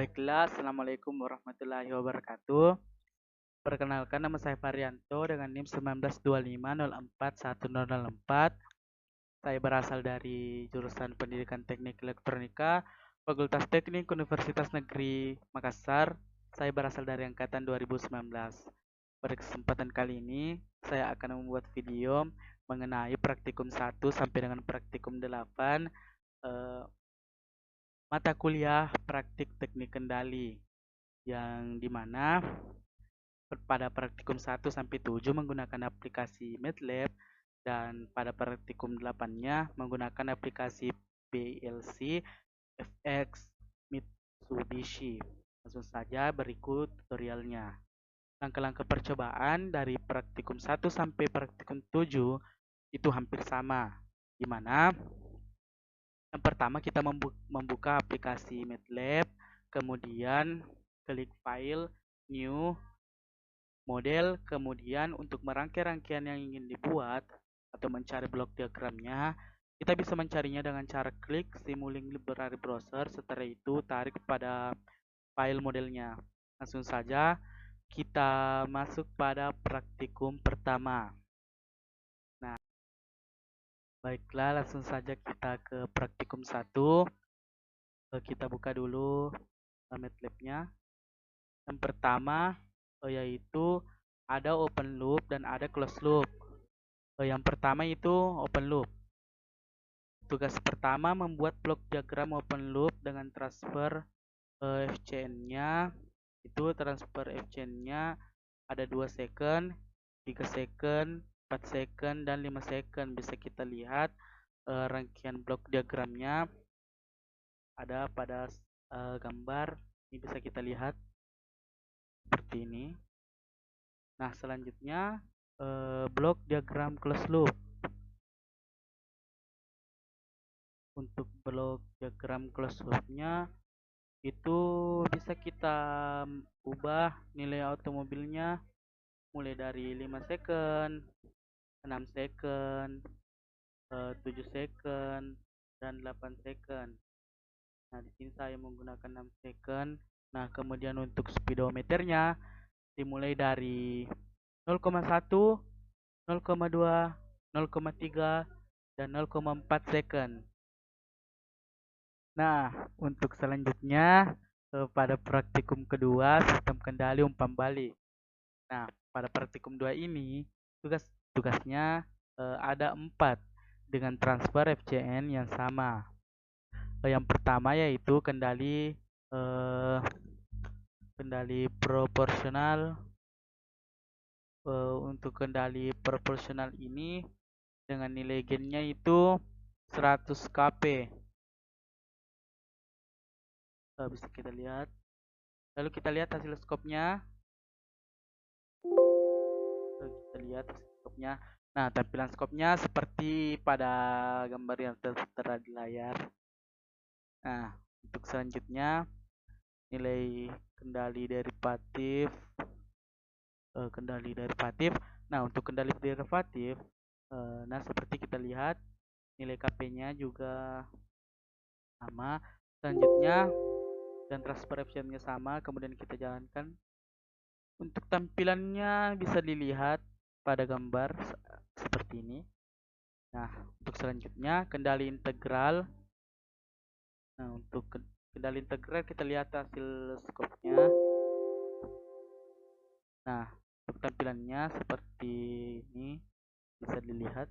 Baiklah, Assalamualaikum warahmatullahi wabarakatuh. Perkenalkan, nama saya Varianto dengan NIM 1925041004. Saya berasal dari jurusan Pendidikan Teknik Elektronika, Fakultas Teknik Universitas Negeri Makassar. Saya berasal dari angkatan 2019. Pada kesempatan kali ini, saya akan membuat video mengenai praktikum 1 sampai dengan praktikum 8, mata kuliah praktik teknik kendali, yang dimana pada praktikum 1 sampai 7 menggunakan aplikasi MATLAB, dan pada praktikum 8-nya menggunakan aplikasi PLC, FX, Mitsubishi. Langsung saja berikut tutorialnya. Langkah-langkah percobaan dari praktikum 1 sampai praktikum 7 itu hampir sama, di mana yang pertama kita membuka aplikasi MATLAB, kemudian klik file, new, model, kemudian untuk merangkai rangkaian yang ingin dibuat atau mencari blok diagramnya, kita bisa mencarinya dengan cara klik Simulink Library Browser. Setelah itu tarik pada file modelnya. Langsung saja kita masuk pada praktikum pertama. Nah, baiklah, langsung saja kita ke praktikum 1. Kita buka dulu MATLAB-nya. Yang pertama yaitu ada open loop dan ada close loop. Yang pertama itu open loop. Tugas pertama membuat blok diagram open loop dengan transfer FCN-nya. Itu transfer FCN-nya ada 2 second, 3 second, 4 second, dan 5 second. Bisa kita lihat rangkaian blok diagramnya ada pada gambar. Ini bisa kita lihat seperti ini. Nah, selanjutnya blok diagram closed loop. Untuk blok diagram closed loop-nya itu bisa kita ubah nilai automobilnya mulai dari 5 second, 6 second, 7 second, dan 8 second. Nah, di sini saya menggunakan 6 second. Nah, kemudian untuk speedometernya dimulai dari 0,1, 0,2, 0,3, dan 0,4 second. Nah, untuk selanjutnya pada praktikum kedua, sistem kendali umpan balik. Nah, pada praktikum 2 ini tugasnya ada 4 dengan transfer FCN yang sama. Yang pertama yaitu kendali proporsional. Untuk kendali proporsional ini dengan nilai gainnya itu 100 kp. Bisa kita lihat. Lalu kita lihat hasil skopnya. Kita lihat hasil skopnya. Nah, tampilan skopnya seperti pada gambar yang tertera di layar. Nah, untuk selanjutnya nilai kendali derivatif. Nah, untuk kendali derivatif, nah seperti kita lihat nilai KP-nya juga sama. Selanjutnya dan transfer FCN-nya sama, kemudian kita jalankan. Untuk tampilannya bisa dilihat pada gambar seperti ini. Nah, untuk selanjutnya kendali integral. Nah, untuk kendali integral kita lihat hasil skopnya. Nah, untuk tampilannya seperti ini bisa dilihat.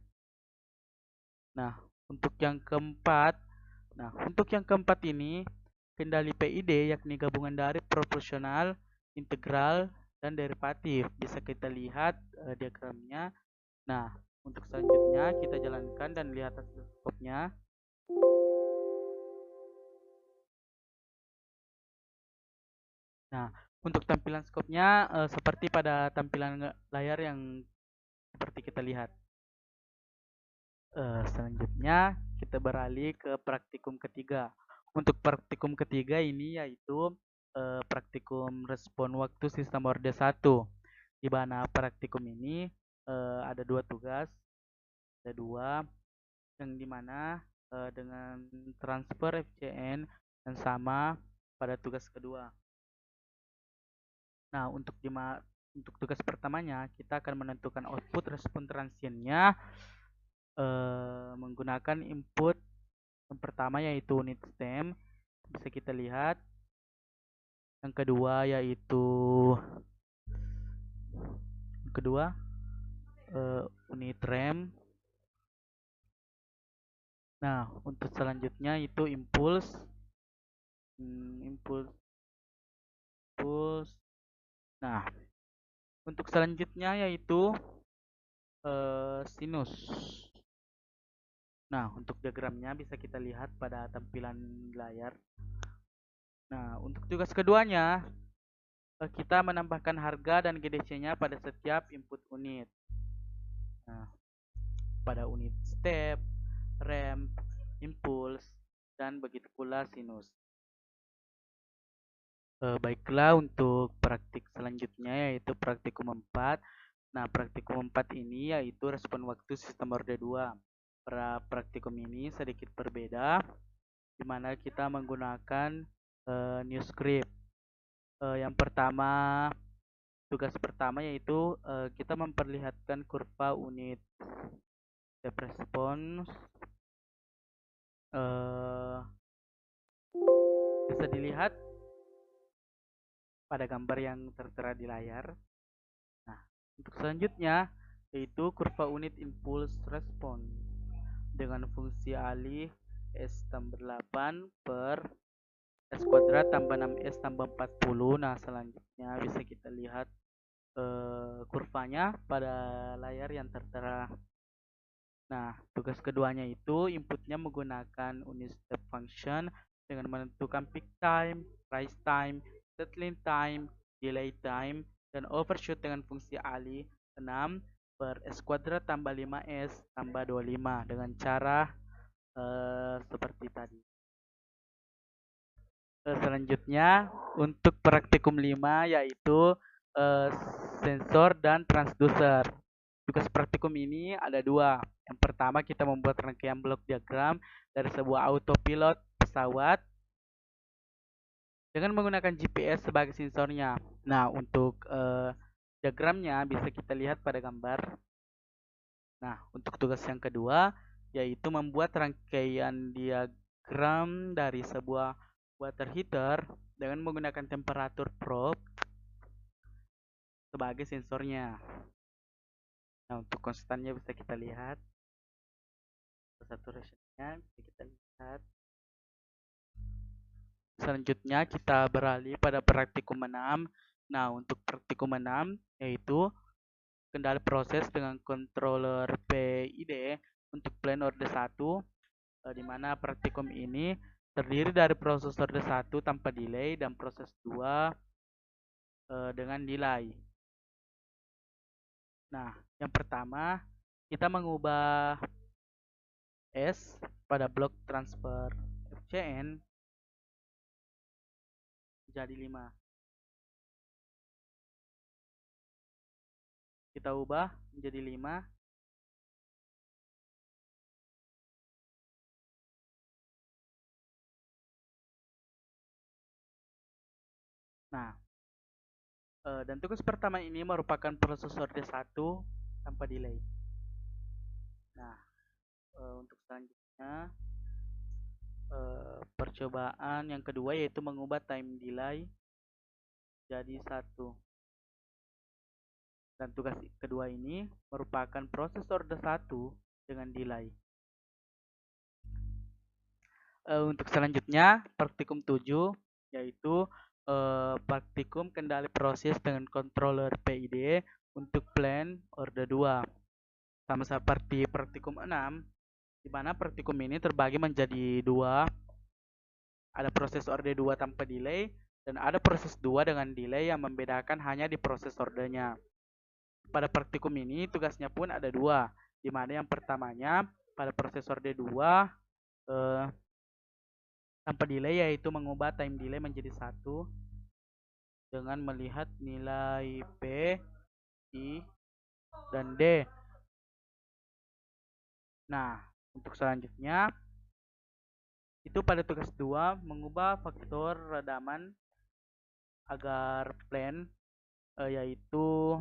Nah, untuk yang keempat ini kendali PID, yakni gabungan dari proporsional, integral, dan derivatif. Bisa kita lihat diagramnya. Nah, untuk selanjutnya kita jalankan dan lihat hasil skopnya. Nah, untuk tampilan skopnya seperti pada tampilan layar yang seperti kita lihat. Selanjutnya kita beralih ke praktikum ketiga. Untuk praktikum ketiga ini yaitu praktikum respon waktu sistem orde 1. Di mana praktikum ini ada 2 tugas. Ada 2 yang dimana dengan transfer FCN yang sama, pada tugas kedua. Nah, untuk tugas pertamanya kita akan menentukan output respon transiennya menggunakan input yang pertama yaitu unit stem, bisa kita lihat. Yang kedua yaitu unit rem. Nah, untuk selanjutnya itu impuls. Impuls. Nah, untuk selanjutnya yaitu sinus. Nah, untuk diagramnya bisa kita lihat pada tampilan layar. Nah, untuk tugas keduanya kita menambahkan harga dan GDC-nya pada setiap input unit. Nah, pada unit step, ramp, impuls, dan begitu pula sinus. Baiklah, untuk praktik selanjutnya yaitu praktikum 4. Nah, praktikum 4 ini yaitu respon waktu sistem orde 2. Pada praktikum ini sedikit berbeda, di mana kita menggunakan new script. Yang pertama, tugas pertama yaitu kita memperlihatkan kurva unit step response. Bisa dilihat pada gambar yang tertera di layar. Nah, untuk selanjutnya yaitu kurva unit impulse response dengan fungsi alih S tambah 8 per S kuadrat tambah 6S tambah 40. Nah, selanjutnya bisa kita lihat kurvanya pada layar yang tertera. Nah, tugas keduanya itu inputnya menggunakan unit step function dengan menentukan peak time, rise time, settling time, delay time, dan overshoot dengan fungsi alih 6 per S kuadrat tambah 5S tambah 25 dengan cara seperti tadi. Selanjutnya untuk praktikum 5 yaitu sensor dan transducer. Tugas praktikum ini ada dua. Yang pertama kita membuat rangkaian blok diagram dari sebuah autopilot pesawat dengan menggunakan GPS sebagai sensornya. Nah, untuk diagramnya bisa kita lihat pada gambar. Nah, untuk tugas yang kedua yaitu membuat rangkaian diagram dari sebuah water heater dengan menggunakan temperatur probe sebagai sensornya. Nah, untuk konstannya bisa kita lihat. Saturationnya bisa kita lihat. Selanjutnya kita beralih pada praktikum 6. Nah, untuk praktikum 6 yaitu kendali proses dengan controller PID untuk plan orde 1, di mana praktikum ini terdiri dari proses orde 1 tanpa delay dan proses 2 dengan delay. Nah, yang pertama kita mengubah S pada blok transfer FCN jadi 5. Kita ubah menjadi 5. Nah, dan tugas pertama ini merupakan proses orde 1 tanpa delay. Nah, untuk selanjutnya percobaan yang kedua yaitu mengubah time delay jadi 1. Dan tugas kedua ini merupakan proses orde 1 dengan delay. Untuk selanjutnya praktikum 7 yaitu praktikum kendali proses dengan controller PID untuk plan orde 2. Sama seperti praktikum 6, di mana praktikum ini terbagi menjadi dua. Ada proses orde 2 tanpa delay dan ada proses 2 dengan delay yang membedakan hanya di proses ordenya. Pada praktikum ini tugasnya pun ada dua, di mana yang pertamanya pada proses orde 2 tanpa delay yaitu mengubah time delay menjadi 1 dengan melihat nilai P, I, dan D. Nah, untuk selanjutnya Itu pada tugas 2 mengubah faktor redaman agar plan yaitu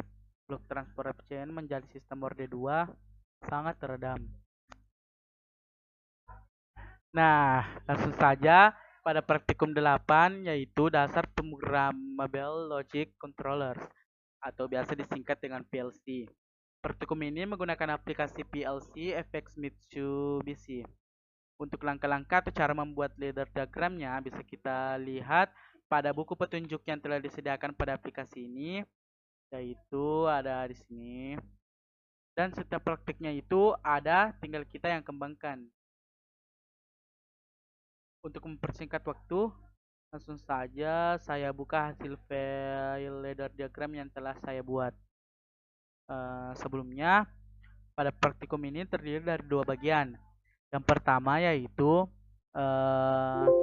block transfer chain menjadi sistem Orde 2 sangat teredam. Nah, langsung saja pada praktikum 8 yaitu dasar programmable logic controllers atau biasa disingkat dengan PLC. Praktikum ini menggunakan aplikasi PLC FX Mitsubishi. Untuk langkah-langkah atau cara membuat ladder diagramnya bisa kita lihat pada buku petunjuk yang telah disediakan pada aplikasi ini, yaitu ada di sini. Dan setiap praktiknya itu ada, tinggal kita yang kembangkan. Untuk mempersingkat waktu, langsung saja saya buka hasil file ladder diagram yang telah saya buat. Sebelumnya, pada praktikum ini terdiri dari 2 bagian. Yang pertama yaitu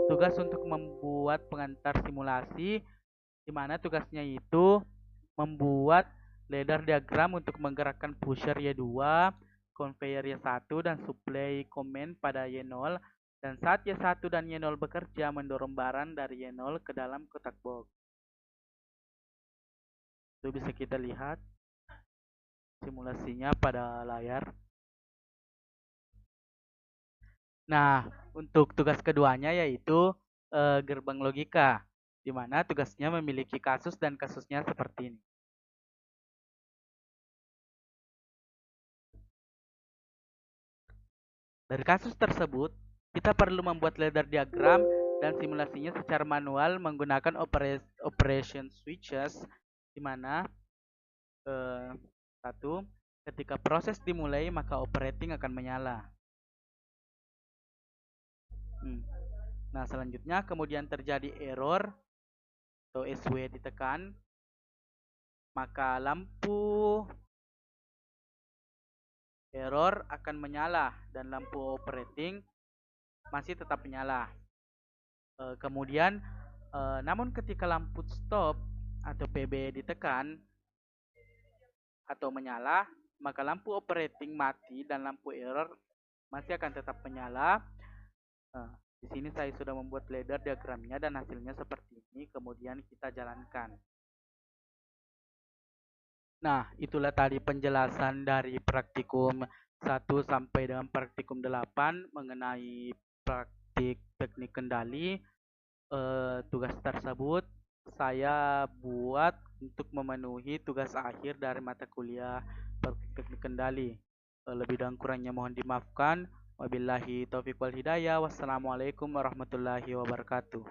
tugas untuk membuat pengantar simulasi, di mana tugasnya itu membuat ladder diagram untuk menggerakkan pusher Y2, conveyor Y1, dan supply command pada Y0. Dan saat Y1 dan Y0 bekerja, mendorong barang dari Y0 ke dalam kotak box. Itu bisa kita lihat simulasinya pada layar. Nah, untuk tugas keduanya yaitu gerbang logika, di mana tugasnya memiliki kasus dan kasusnya seperti ini. Dari kasus tersebut, kita perlu membuat ladder diagram dan simulasinya secara manual menggunakan operation switches, di mana satu, ketika proses dimulai maka operating akan menyala. Nah, selanjutnya kemudian terjadi error atau SW ditekan, maka lampu error akan menyala dan lampu operating masih tetap menyala. Kemudian, namun ketika lampu stop atau PB ditekan atau menyala, maka lampu operating mati dan lampu error masih akan tetap menyala. Di sini saya sudah membuat ladder diagramnya dan hasilnya seperti ini. Kemudian kita jalankan. Nah, itulah tadi penjelasan dari praktikum 1 sampai dengan praktikum 8 mengenai praktik teknik kendali. Tugas tersebut saya buat untuk memenuhi tugas akhir dari mata kuliah praktik teknik kendali. Lebih dan kurangnya mohon dimaafkan. Wabillahi taufiq wal hidayah. Wassalamualaikum warahmatullahi wabarakatuh.